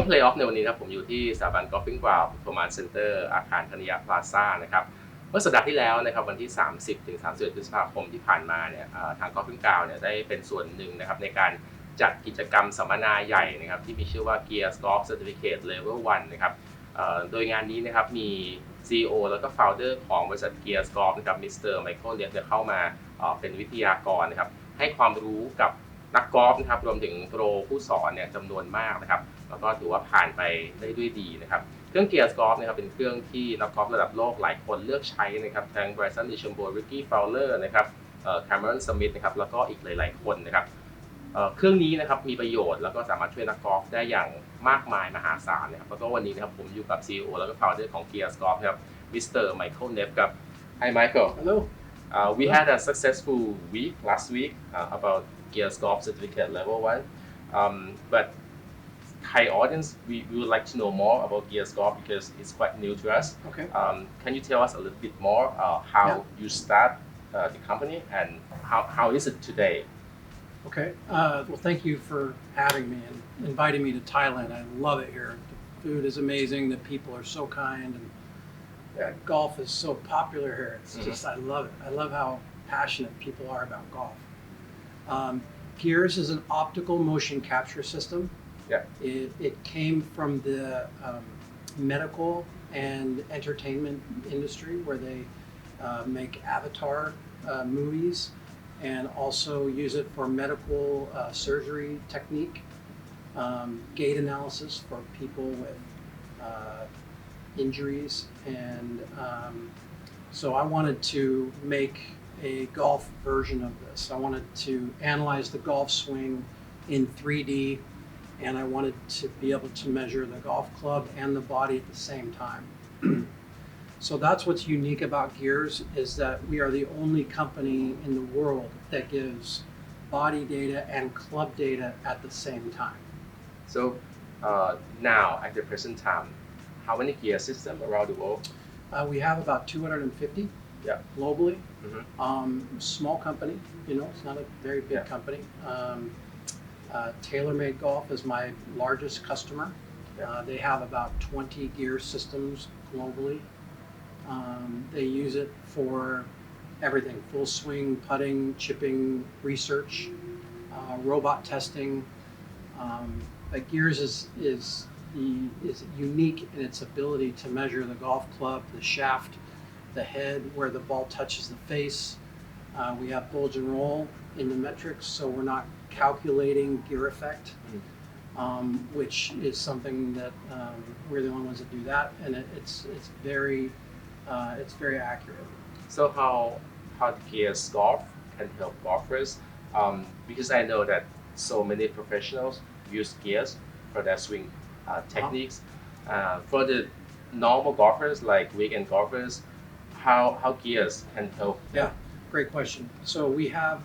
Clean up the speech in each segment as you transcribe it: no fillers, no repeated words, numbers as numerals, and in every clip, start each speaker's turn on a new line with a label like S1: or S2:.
S1: เพลย์ออฟในวันนี้นะครับผมอยู่ที่สถาบันกอล์ฟฟิ้งกราวด์โทมัสเซ็นเตอร์อาคารธนิยพลาซ่านะครับเมื่อสัปดาห์ที่แล้วนะครับวันที่ 30 ถึง 31 พฤษภาคมที่ผ่านมาเนี่ยทางกอล์ฟฟิ้งกราวด์เนี่ยได้เป็นส่วนหนึ่งนะครับในการจัดกิจกรรมสัมมนาใหญ่นะครับที่มีชื่อว่า Gears Golf Certificate Level 1 นะครับโดยงานนี้นะครับมี CEO แล้วก็ Founder ของบริษัท Gears Golf นะครับมิสเตอร์ไมเคิลเนี่ยเข้ามาเป็นวิทยากรนะครับให้ความรู้กับนักกอล์ฟนะครับรวมถึงโปรผู้สอนเนี่ยจำนวนมากนะครับแล้วก็ถือว่าผ่านไปได้ด้วยดีนะครับเครื่อง Gears Golf นะครับเป็นเครื่องที่นักกอล์ฟระดับโลกหลายคนเลือกใช้นะครับทั้งไบรซัน ดิชัมโบ ริกกี้ ฟาวเลอร์นะครับแคมเมรอน สมิธนะครับแล้วก็อีกหลายๆคนนะครับเครื่องนี้นะครับมีประโยชน์แล้วก็สามารถช่วยนักกอล์ฟได้อย่างมากมายมหาศาลนะครับแล้วก็วันนี้นะครับผมอยู่กับ CEO แล้วก็ Founder ของ Gears Golf นะครับมิสเตอร์ไมเคิลเนฟครับ Hi Michael.
S2: Hello.
S1: We had a successful week last week about Gears Golf Certificate Level 1. But Thai audience, we would like to know more about Gears Golf because it's quite new to us.
S2: Okay.
S1: Can you tell us a little bit more how you start the company and how is it today?
S2: Okay. Well, thank you for having me and inviting me to Thailand. I love it here. The food is amazing. The people are so kind, and golf is so popular here. It's just I love it. I love how passionate people are about golf. Gears is an optical motion capture system.
S1: Yeah.
S2: It came from the medical and entertainment industry where they make avatar movies and also use it for medical surgery technique, gait analysis for people with injuries. And so I wanted to make a golf version of this. I wanted to analyze the golf swing in 3D, and I wanted to be able to measure the golf club and the body at the same time. So that's what's unique about Gears is that we are the only company in the world that gives body data and club data at the same time.
S1: So now at the present time, how many gear systems around the world?
S2: We have about 250 globally. Small company, it's not a very big company. TaylorMade Golf is my largest customer. They have about 20 gear systems globally. They use it for everything: full swing, putting, chipping, research, robot testing. But Gears is unique in its ability to measure the golf club, the shaft, the head, where the ball touches the face. We have bulge and roll in the metrics, so we're not calculating gear effect, which is something that we're the only ones that do that, and it's very accurate.
S1: So how Gears Golf can help golfers? Because I know that so many professionals use gears for their swing techniques. For the normal golfers like weekend golfers, how gears can help?
S2: Yeah, great question. So we have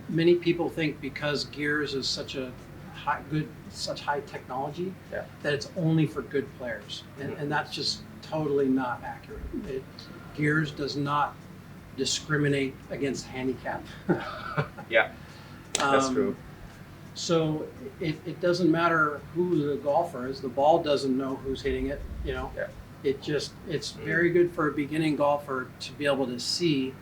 S2: many people think because gears is such high technology that it's only for good players, and that's just totally not accurate. Gears does not discriminate against handicap.
S1: Yeah, that's true.
S2: So it doesn't matter who the golfer is. The ball doesn't know who's hitting it. It's very good for a beginning golfer to be able to see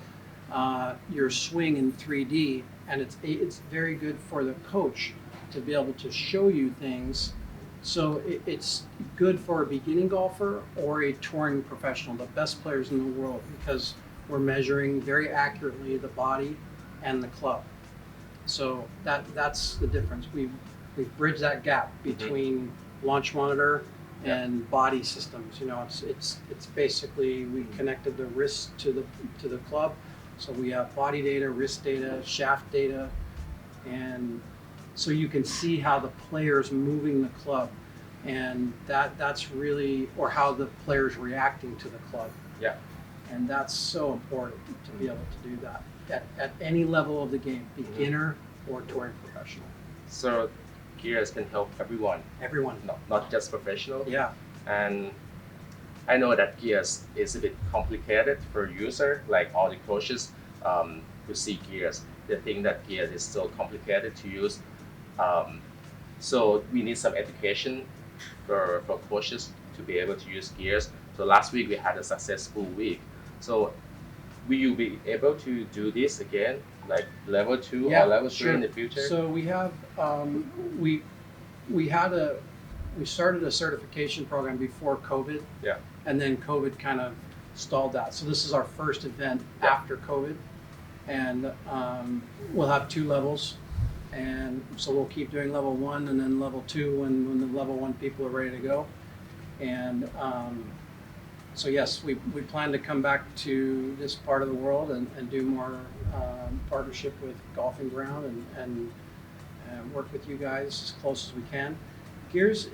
S2: your swing in 3D, and it's very good for the coach to be able to show you things. So it's good for a beginning golfer or a touring professional, the best players in the world, because we're measuring very accurately the body and the club. So that's the difference. We've bridged that gap between launch monitor and body systems. It's basically we connected the wrist to the club. So we have body data, wrist data, shaft data, and so you can see how the player's moving the club, and that's really, or how the player's reacting to the club.
S1: Yeah.
S2: And that's so important to be able to do that at any level of the game, beginner or touring professional.
S1: So gears can help everyone.
S2: Everyone.
S1: Not just professional.
S2: Yeah.
S1: And I know that gears is a bit complicated for user, like all the coaches who see gears. They think that gears is so complicated to use. So we need some education for coaches to be able to use gears. So last week we had a successful week. So will you be able to do this again, like level 2
S2: Yeah,
S1: or level 3
S2: sure.
S1: in the future?
S2: So we have we started a certification program before COVID.
S1: Yeah.
S2: And then COVID kind of stalled that. So this is our first event after COVID, and we'll have 2 levels. And so we'll keep doing level 1 and then level 2 when the level 1 people are ready to go. And so yes, we plan to come back to this part of the world and do more partnership with Golfing Ground and work with you guys as close as we can. Gears,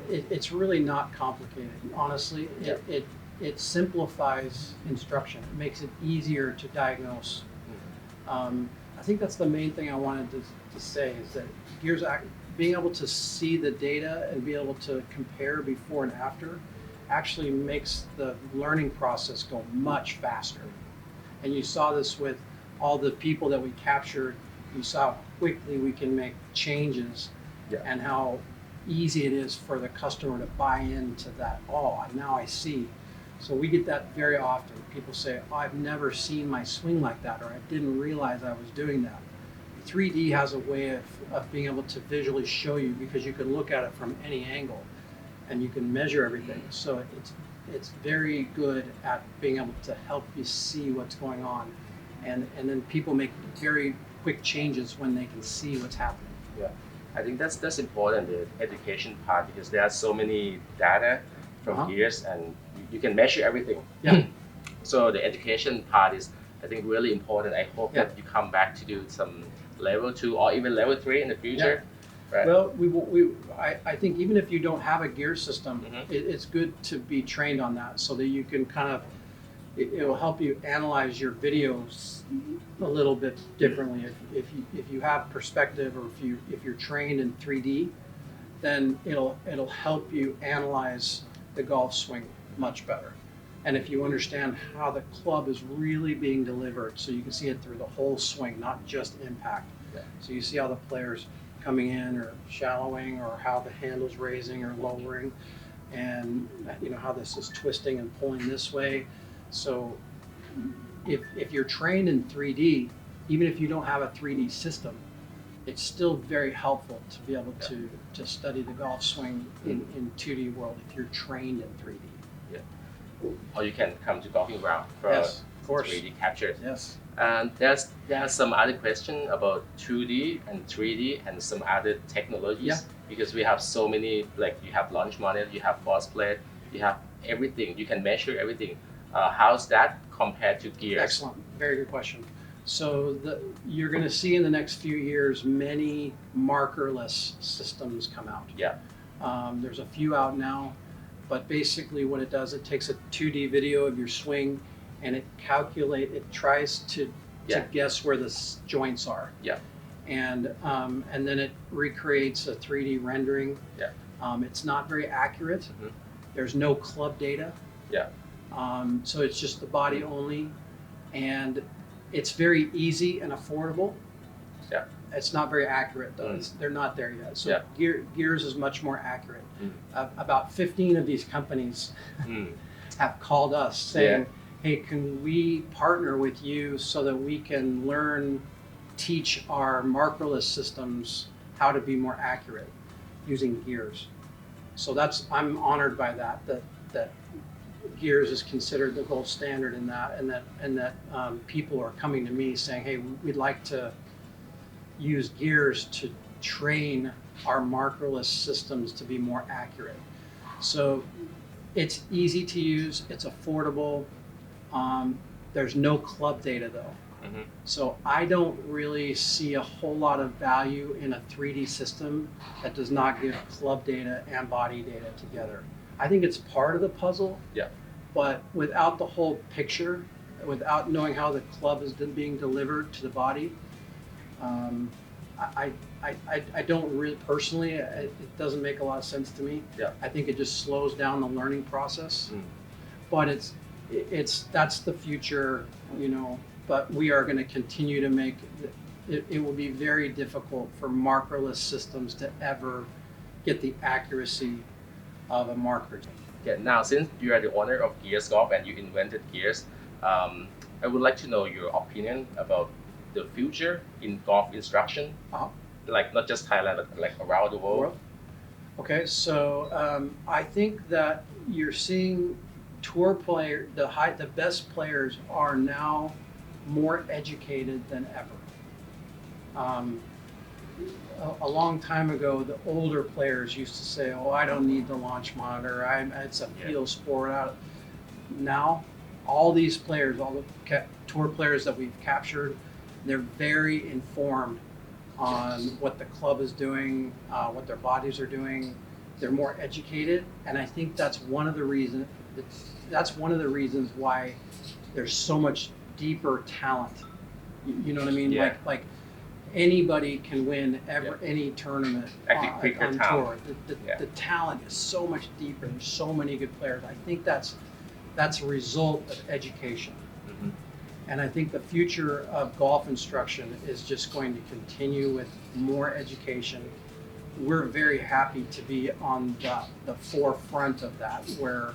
S2: it's really not complicated, honestly. It simplifies instruction. It makes it easier to diagnose. I think that's the main thing I wanted to say is that Gears, being able to see the data and be able to compare before and after actually makes the learning process go much faster. And you saw this with all the people that we captured. You saw how quickly we can make changes and how easy it is for the customer to buy into that. Oh, now I see. So we get that very often. People say, oh, I've never seen my swing like that, or I didn't realize I was doing that. 3D has a way of being able to visually show you because you can look at it from any angle and you can measure everything. So it's very good at being able to help you see what's going on. And then people make very quick changes when they can see what's happening.
S1: Yeah, I think that's important, the education part, because there are so many data from gears and you can measure everything.
S2: Yeah.
S1: So the education part is, I think, really important. I hope that you come back to do some level 2 or even level 3 in the future. Right?
S2: Well, I think even if you don't have a gear system, it's good to be trained on that so that you can kind of, it will help you analyze your videos a little bit differently. If you have perspective, or if you're trained in 3D, then it'll help you analyze the golf swing much better. And if you understand how the club is really being delivered, so you can see it through the whole swing, not just impact. So you see how the player's coming in or shallowing, or how the handle's raising or lowering, and you know how this is twisting and pulling this way. So if you're trained in 3D, even if you don't have a 3D system, it's still very helpful to be able to study the golf swing in 2D world if you're trained in 3D.
S1: Or you can come to Golfing Ground for 3D capture.
S2: Yes.
S1: And there's some other question about 2D and 3D and some other technologies, because we have so many, like you have launch monitor, you have force plate, you have everything, you can measure everything. How's that compared to gears?
S2: Excellent, very good question. So you're going to see in the next few years many markerless systems come out. There's a few out now, but basically what it does, it takes a 2D video of your swing and it tries to guess where the joints are. And then it recreates a 3D rendering. It's not very accurate. There's no club data. So it's just the body only, and it's very easy and affordable. It's not very accurate though. They're not there yet. So Gears is much more accurate. About 15 of these companies have called us saying, hey, can we partner with you so that we can teach our markerless systems how to be more accurate using Gears. So I'm honored by that Gears is considered the gold standard in that, and that people are coming to me saying, hey, we'd like to use Gears to train our markerless systems to be more accurate. So it's easy to use, it's affordable. There's no club data though. So I don't really see a whole lot of value in a 3D system that does not give club data and body data together. I think it's part of the puzzle, but without the whole picture, without knowing how the club is being delivered to the body, I don't really, personally, it doesn't make a lot of sense to me. I think it just slows down the learning process, but that's the future, you know, but we are going to continue to make, it will be very difficult for markerless systems to ever get the accuracy of a marker.
S1: Okay, now since you are the owner of Gears Golf and you invented Gears, I would like to know your opinion about the future in golf instruction, like not just Thailand but like around the world.
S2: Okay, so I think that you're seeing tour player, the best players are now more educated than ever. A long time ago, the older players used to say, "Oh, I don't need the launch monitor. It's a field sport." Now, all these players, all the tour players that we've captured, they're very informed on what the club is doing, what their bodies are doing. They're more educated, and I think that's one of the reasons why there's so much deeper talent. You know what I mean?
S1: Yeah.
S2: Like anybody can win any tournament on tour. The talent is so much deeper. There's so many good players. I think that's a result of education.
S1: Mm-hmm.
S2: And I think the future of golf instruction is just going to continue with more education. We're very happy to be on the forefront of that, where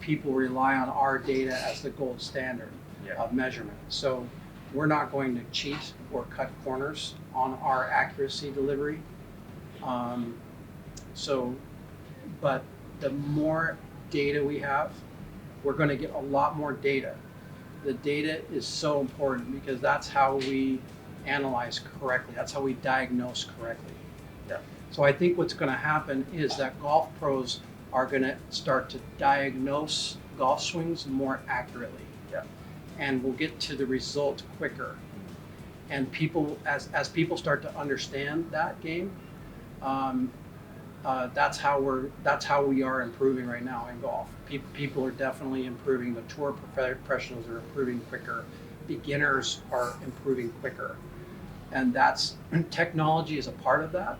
S2: people rely on our data as the gold standard of measurement. So we're not going to cheat or cut corners on our accuracy delivery. But the more data we have, we're going to get a lot more data. The data is so important because that's how we analyze correctly. That's how we diagnose correctly.
S1: Yeah.
S2: So I think what's going to happen is that golf pros are going to start to diagnose golf swings more accurately.
S1: Yeah.
S2: And we'll get to the result quicker. And people, as people start to understand that game, that's how we are improving right now in golf. People are definitely improving. The tour professionals are improving quicker. Beginners are improving quicker, and that's technology is a part of that.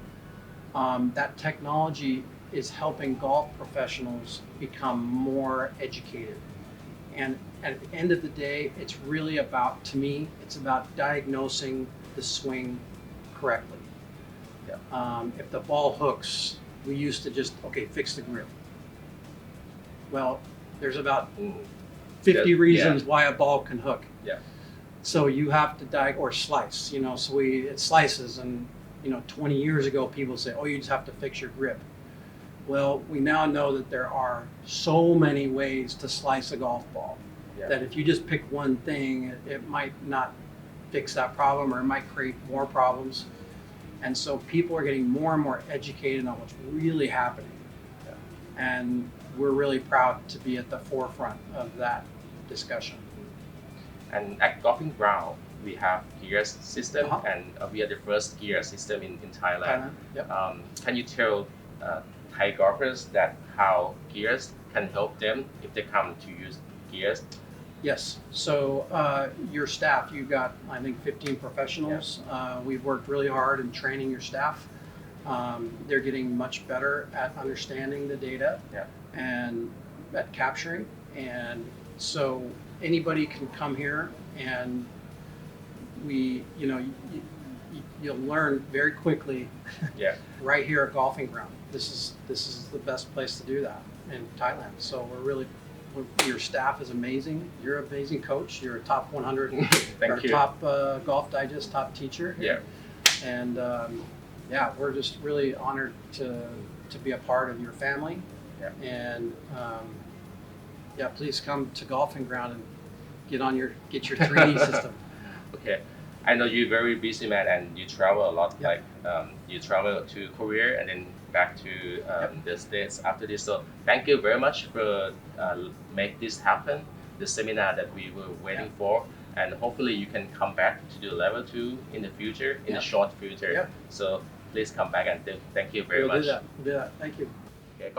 S2: That technology is helping golf professionals become more educated. And at the end of the day, it's really about, to me, it's about diagnosing the swing correctly. Yeah. If the ball hooks, we used to just, fix the grip. Well, there's about 50 reasons why a ball can hook.
S1: Yeah.
S2: So you have to or slice, so it slices, and 20 years ago people say, oh, you just have to fix your grip. Well, we now know that there are so many ways to slice a golf ball that if you just pick one thing, it might not fix that problem, or it might create more problems. And so people are getting more and more educated on what's really happening. And we're really proud to be at the forefront of that discussion.
S1: And at Golfing Ground, we have gears system, and we are the first gear system in Thailand.
S2: Yep.
S1: Can you tell Thai golfers that how gears can help them if they come to use gears?
S2: Yes. So your staff, you've got, I think, 15 professionals. We've worked really hard in training your staff. They're getting much better at understanding the data and at capturing. And so anybody can come here, and you'll learn very quickly. Right here at Golfing Ground. This is the best place to do that in Thailand. So your staff is amazing. You're an amazing coach. You're a top 100,
S1: Thank you.
S2: Top Golf Digest top teacher.
S1: Yeah.
S2: And we're just really honored to be a part of your family. Yeah. And please come to Golfing Ground and get your 3D system.
S1: Okay. I know you're very busy man, and you travel a lot. Like you travel to Korea and then back to the States after this. So thank you very much for make this happen. The seminar that we were waiting for, and hopefully you can come back to do level 2 in the future, in the short future. So please come back, and thank you very much.
S2: We'll do that. Thank you.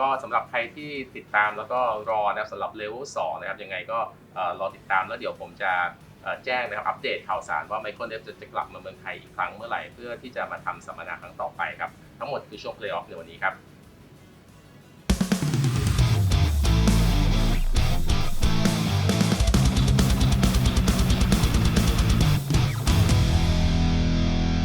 S1: ก็สำหรับใครที่ติดตามแล้วก็รอนะครับสำหรับเลเวล2นะครับยังไงก็รอติดตามแล้วเดี๋ยวผมจะแจ้งนะครับอัปเดตข่าวสารว่าไมเคิลเดฟจะกลับมาเมืองไทยอีกครั้งเมื่อไหร่เพื่อที่จะมาทำสัมมนาครั้งต่อไปครับทั้งหมดคือช่วงเพลย์ออฟในวันนี้ครับ